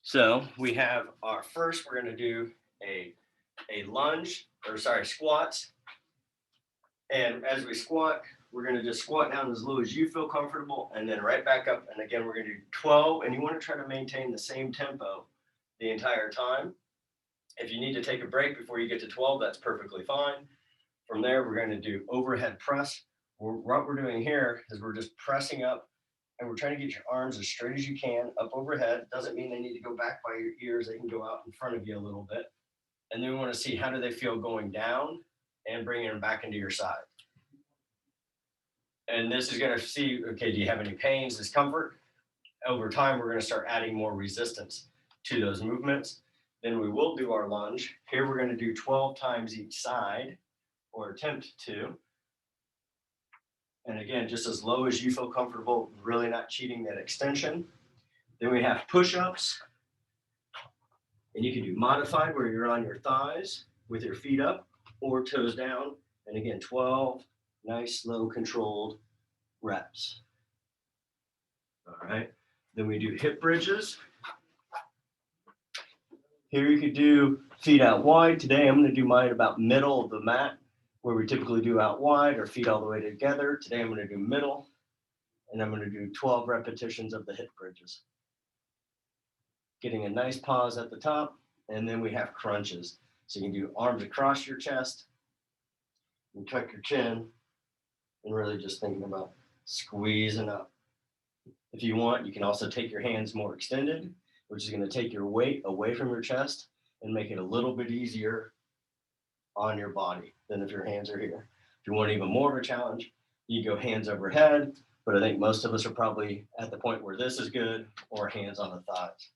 So we have our first, we're going to do a lunge, or sorry, squats. And as we squat, we're going to just squat down as low as you feel comfortable and then right back up. And again, we're going to do 12. And you want to try to maintain the same tempo the entire time. If you need to take a break before you get to 12, that's perfectly fine. From there, we're going to do overhead press. What we're doing here is we're just pressing up and we're trying to get your arms as straight as you can up overhead. Doesn't mean they need to go back by your ears. They can go out in front of you a little bit. And then we want to see how do they feel going down and bringing them back into your side. And this is going to see, okay, do you have any pains, discomfort? Over time, we're going to start adding more resistance to those movements. Then we will do our lunge. Here we're going to do 12 times each side, or attempt to. And again, just as low as you feel comfortable, really not cheating that extension. Then we have push-ups. And you can do modified where you're on your thighs with your feet up or toes down. And again, 12 nice, slow, controlled reps. All right. Then we do hip bridges. Here you could do feet out wide. Today I'm going to do mine about middle of the mat, where we typically do out wide or feet all the way together. Today I'm going to do middle, and I'm going to do 12 repetitions of the hip bridges. Getting a nice pause at the top, and then we have crunches. So you can do arms across your chest, and tuck your chin, and really just thinking about squeezing up. If you want, you can also take your hands more extended, which is going to take your weight away from your chest and make it a little bit easier on your body than if your hands are here. If you want even more of a challenge, you go hands overhead, but I think most of us are probably at the point where this is good, or hands on the thighs.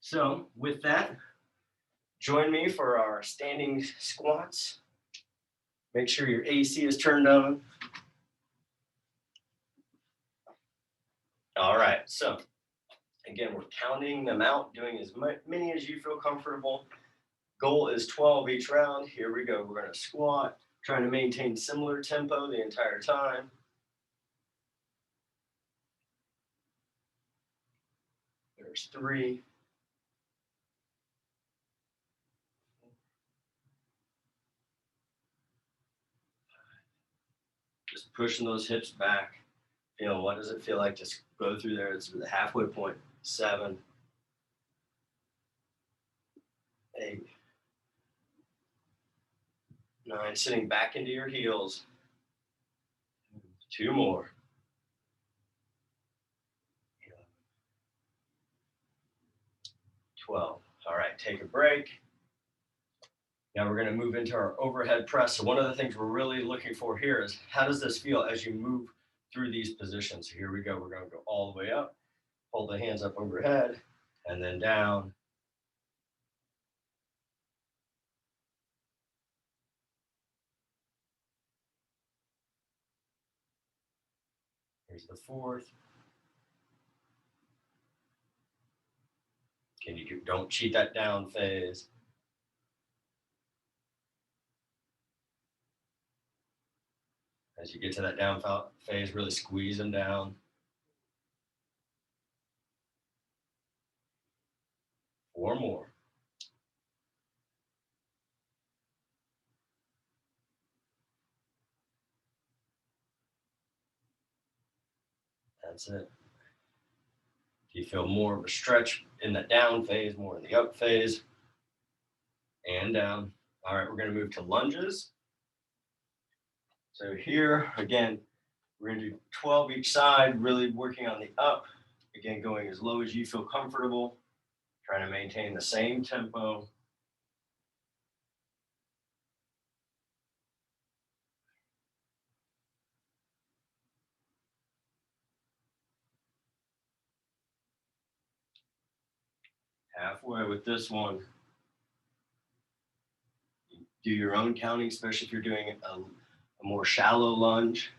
So with that, join me for our standing squats. Make sure your AC is turned on. All right, so again, we're counting them out, doing as many as you feel comfortable. Goal is 12 each round. Here we go. We're going to squat, trying to maintain similar tempo the entire time. There's 3. Just pushing those hips back. What does it feel like to go through there? It's the halfway point. 7, 8, 9. Sitting back into your heels. 2 more. 12. All right, take a break. Now we're going to move into our overhead press. So one of the things we're really looking for here is how does this feel as you move through these positions? So here we go. We're going to go all the way up, hold the hands up overhead, and then down. Here's the 4th. Don't cheat that down phase. As you get to that down phase, really squeeze them down. 4 more. That's it. Do you feel more of a stretch in the down phase, more in the up phase? And down. All right, we're going to move to lunges. So here, again, we're going to do 12 each side, really working on the up. Again, going as low as you feel comfortable, trying to maintain the same tempo. Halfway with this one. Do your own counting, especially if you're doing a more shallow lunge.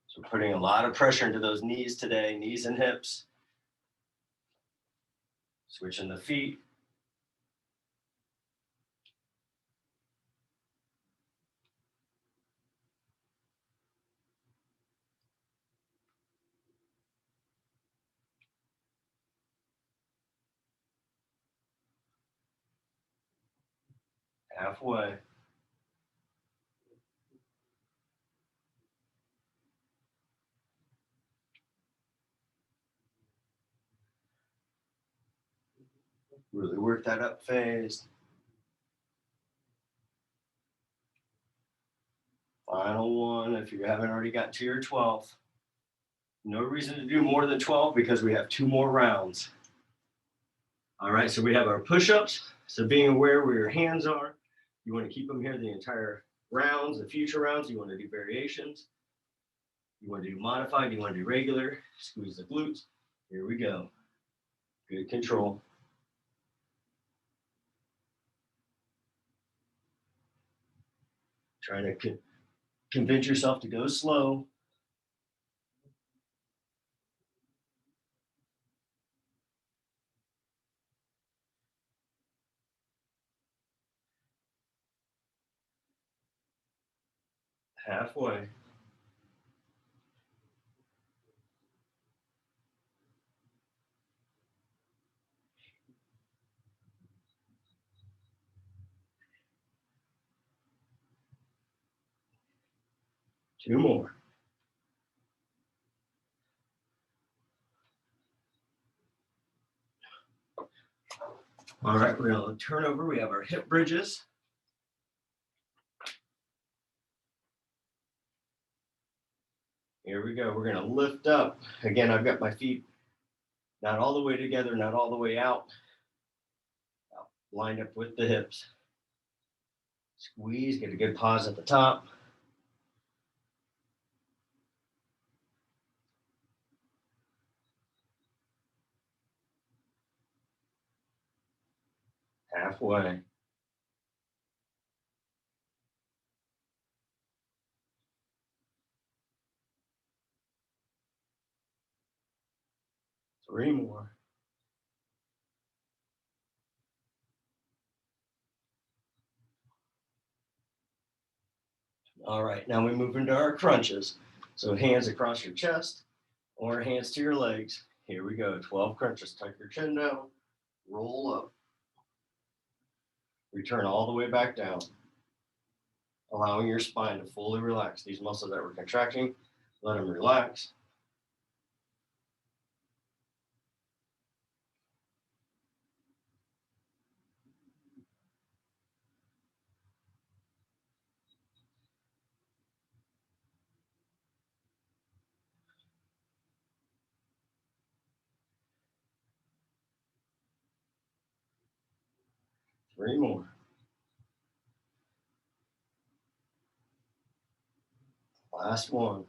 So putting a lot of pressure into those knees today, knees and hips. Switching the feet. halfway. Really work that up phase. Final one, if you haven't already got to your 12th. No reason to do more than 12 because we have 2 more rounds. All right, so we have our push-ups. So being aware where your hands are, you want to keep them here the entire rounds, the future rounds. You want to do variations. You want to do modified, you want to do regular. Squeeze the glutes. Here we go. Good control. Trying to convince yourself to go slow. Halfway. Two more. All right, we're going to turn over. We have our hip bridges. Here we go. We're going to lift up. Again, I've got my feet not all the way together, not all the way out. Lined up with the hips. Squeeze, get a good pause at the top. Halfway. Three more. All right, now we move into our crunches. So hands across your chest or hands to your legs. Here we go, 12 crunches. Tuck your chin down, roll up. Return all the way back down, allowing your spine to fully relax. These muscles that were contracting, let them relax. Three more. Last one.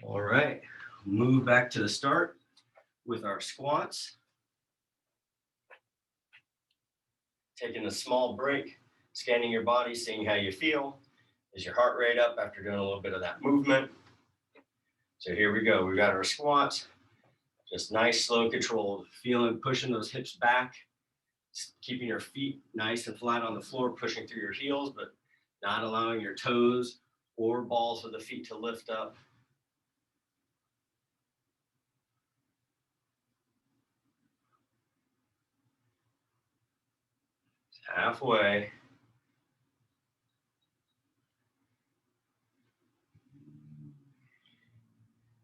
All right, move back to the start with our squats. Taking a small break, scanning your body, seeing how you feel. Is your heart rate up after doing a little bit of that movement? So here we go. We got our squats. Just nice, slow, controlled. Feeling, pushing those hips back, keeping your feet nice and flat on the floor, pushing through your heels, but not allowing your toes or balls of the feet to lift up. Halfway.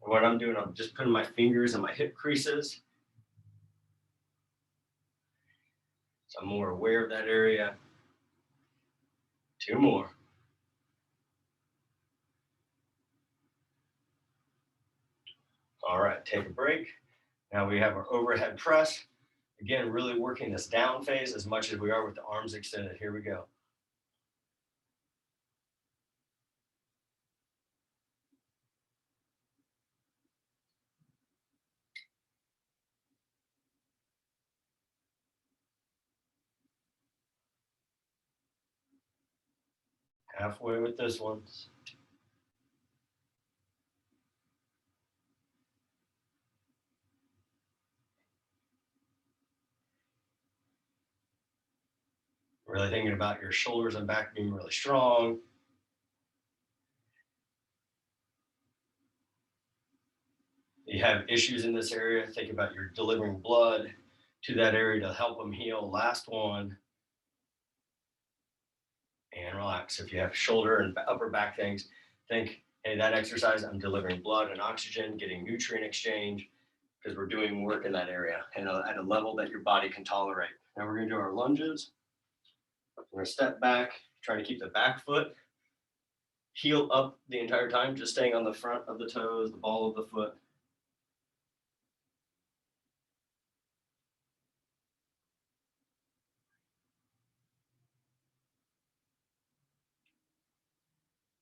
And what I'm doing, I'm just putting my fingers in my hip creases. So I'm more aware of that area. Two more. All right, take a break. Now we have our overhead press. Again, really working this down phase as much as we are with the arms extended. Here we go. Halfway with this one. Really thinking about your shoulders and back being really strong. You have issues in this area, think about your delivering blood to that area to help them heal. Last one. And relax. If you have shoulder and upper back things, think, hey, that exercise, I'm delivering blood and oxygen, getting nutrient exchange, because we're doing work in that area and at a level that your body can tolerate. Now we're going to do our lunges. We're going to step back, trying to keep the back foot heel up the entire time, just staying on the front of the toes, the ball of the foot.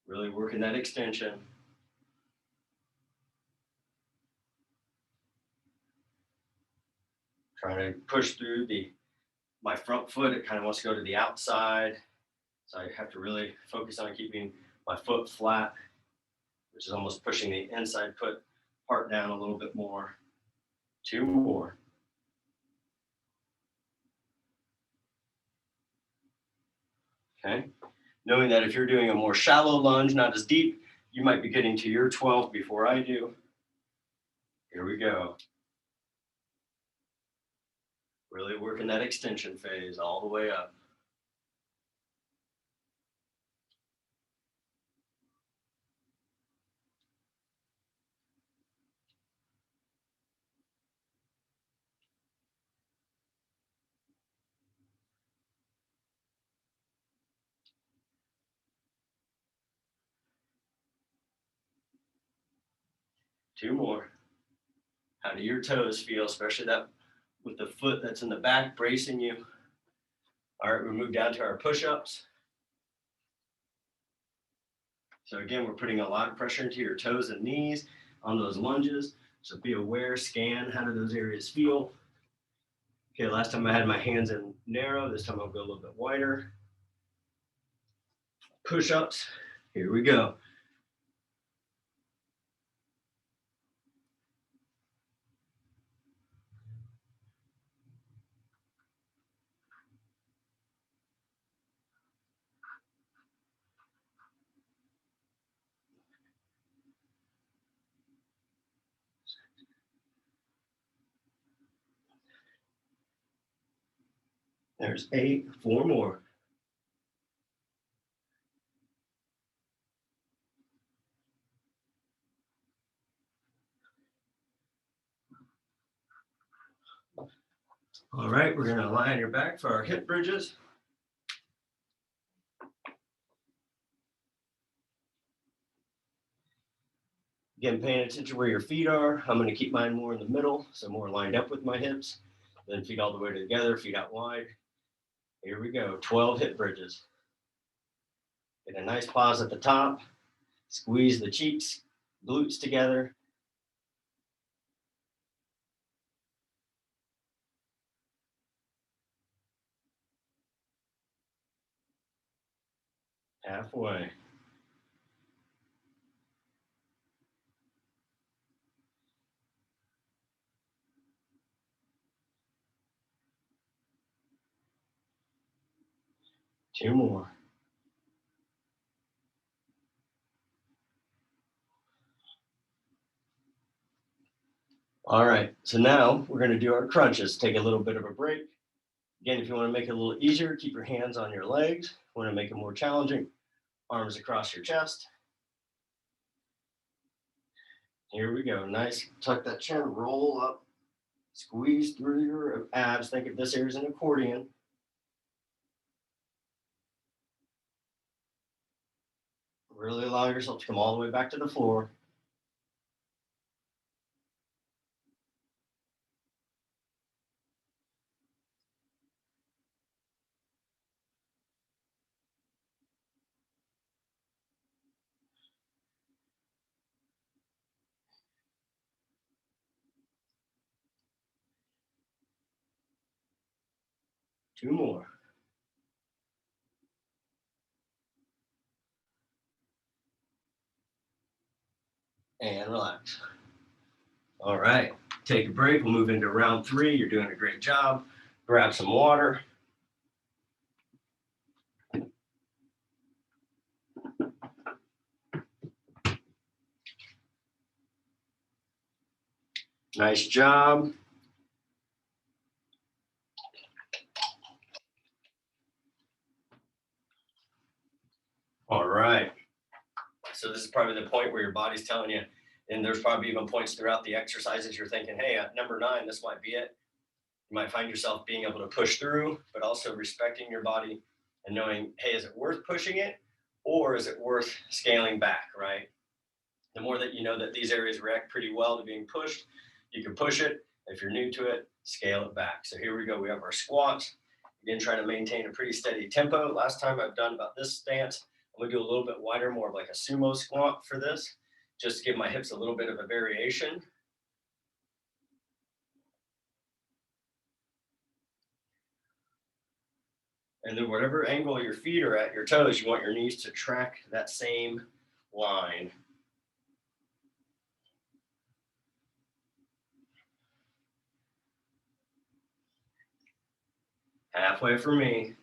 Really working that extension. Trying to push through my front foot. It kind of wants to go to the outside. So I have to really focus on keeping my foot flat, which is almost pushing the inside foot part down a little bit more. 2 more. Okay. Knowing that if you're doing a more shallow lunge, not as deep, you might be getting to your 12 before I do. Here we go. Really working that extension phase all the way up. Two more. How do your toes feel, especially that with the foot that's in the back bracing you? All right, we move down to our push-ups. So again, we're putting a lot of pressure into your toes and knees on those lunges. So be aware, scan, how do those areas feel? Okay, last time I had my hands in narrow, this time I'll go a little bit wider. Push-ups, here we go. There's 8, 4 more. All right, we're gonna lie on your back for our hip bridges. Again, paying attention where your feet are. I'm gonna keep mine more in the middle, so more lined up with my hips. Then feet all the way together, feet out wide. Here we go, 12 hip bridges. Get a nice pause at the top. Squeeze the cheeks, glutes together. Halfway. Two more. All right, so now we're gonna do our crunches. Take a little bit of a break. Again, if you wanna make it a little easier, keep your hands on your legs. Wanna make it more challenging, arms across your chest. Here we go, nice, tuck that chin, roll up, squeeze through your abs. Think of this area as an accordion. Really allow yourself to come all the way back to the floor. Two more. And relax. All right, take a break. We'll move into round 3. You're doing a great job. Grab some water. Nice job. probably the point where your body's telling you, and there's probably even points throughout the exercises you're thinking, hey, at number 9, this might be it. You might find yourself being able to push through, but also respecting your body and knowing, hey, is it worth pushing it or is it worth scaling back, right? The more that you know that these areas react pretty well to being pushed, you can push it. If you're new to it, scale it back. So here we go. We have our squats. Again, trying to maintain a pretty steady tempo. Last time I've done about this stance, I'm gonna do a little bit wider, more of like a sumo squat for this, just to give my hips a little bit of a variation. And then whatever angle your feet are at, your toes, you want your knees to track that same line. Halfway for me.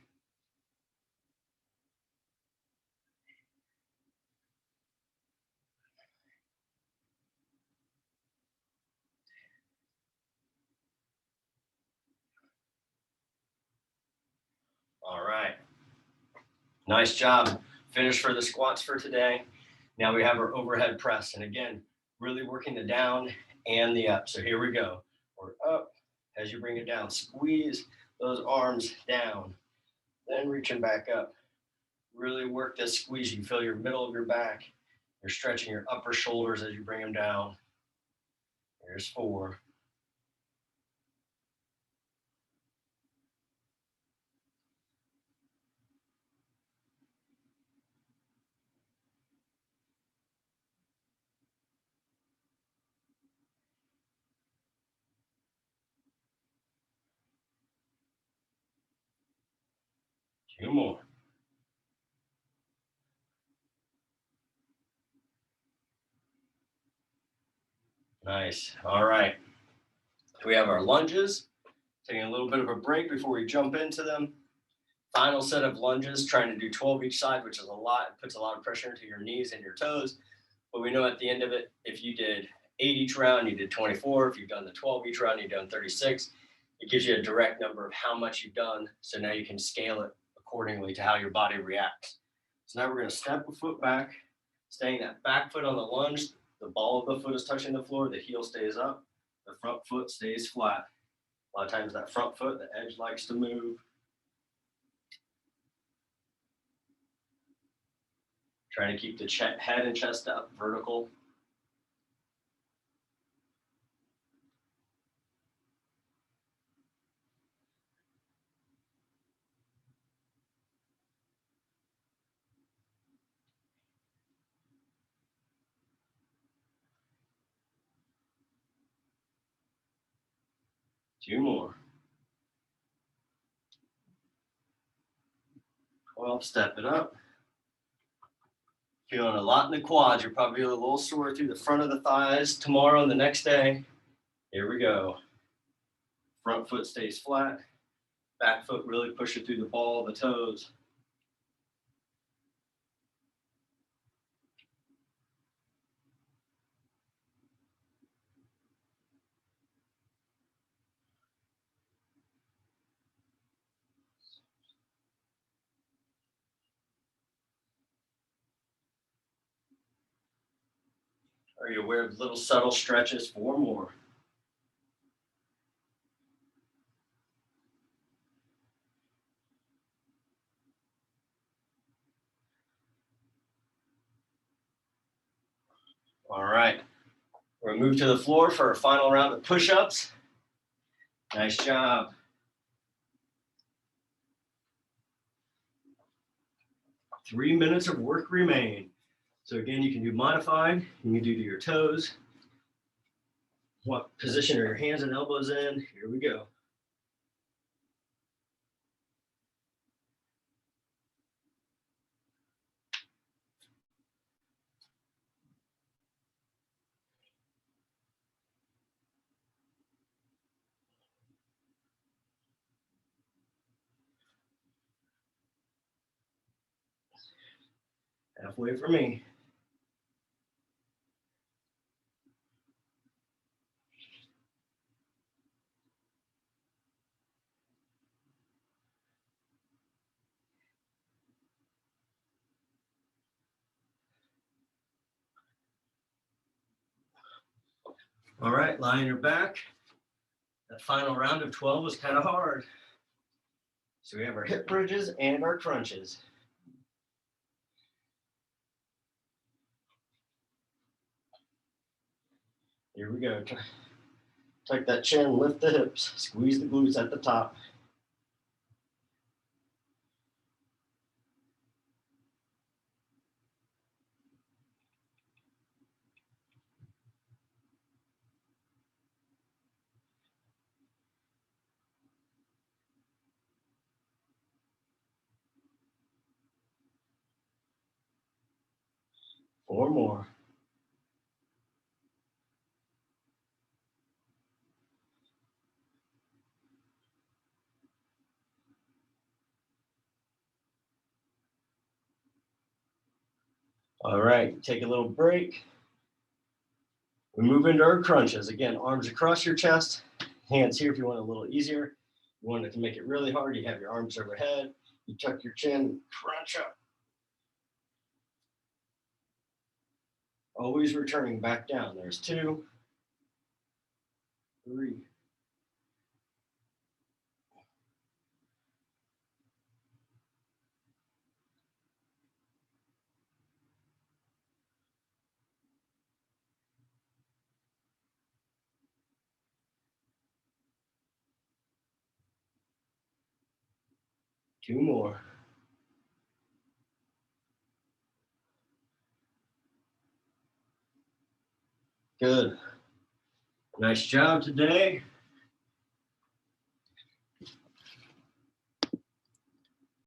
All right. Nice job. Finish for the squats for today. Now we have our overhead press. And again, really working the down and the up. So here we go. We're up. As you bring it down, squeeze those arms down. Then reaching back up. Really work this squeeze. You feel your middle of your back. You're stretching your upper shoulders as you bring them down. Here's 4. 2 more. Nice. All right. We have our lunges. Taking a little bit of a break before we jump into them. Final set of lunges, trying to do 12 each side, which is a lot. It puts a lot of pressure into your knees and your toes. But we know at the end of it, if you did 8 each round, you did 24. If you've done the 12 each round, you've done 36. It gives you a direct number of how much you've done. So now you can scale it accordingly to how your body reacts. So now we're going to step a foot back, staying that back foot on the lunge. The ball of the foot is touching the floor. The heel stays up. The front foot stays flat. A lot of times that front foot, the edge likes to move. Trying to keep the head and chest up vertical. Two more. 12, step it up. Feeling a lot in the quads. You're probably a little sore through the front of the thighs tomorrow and the next day. Here we go. Front foot stays flat. Back foot really pushing through the ball of the toes. Are you aware of little subtle stretches? 4 more. All right. We're going to move to the floor for our final round of push-ups. Nice job. 3 minutes of work remain. So again, you can do modified. You can do to your toes. What position are your hands and elbows in? Here we go. Halfway for me. All right, lie on your back. That final round of 12 was kind of hard. So we have our hip bridges and our crunches. Here we go. Tuck that chin, lift the hips, squeeze the glutes at the top. Four more. All right, take a little break. We move into our crunches. Again, arms across your chest, hands here if you want it a little easier. You want it to make it really hard, you have your arms overhead, you tuck your chin, crunch up. Always returning back down. There's 2, 3, 2 more. Good. Nice job today.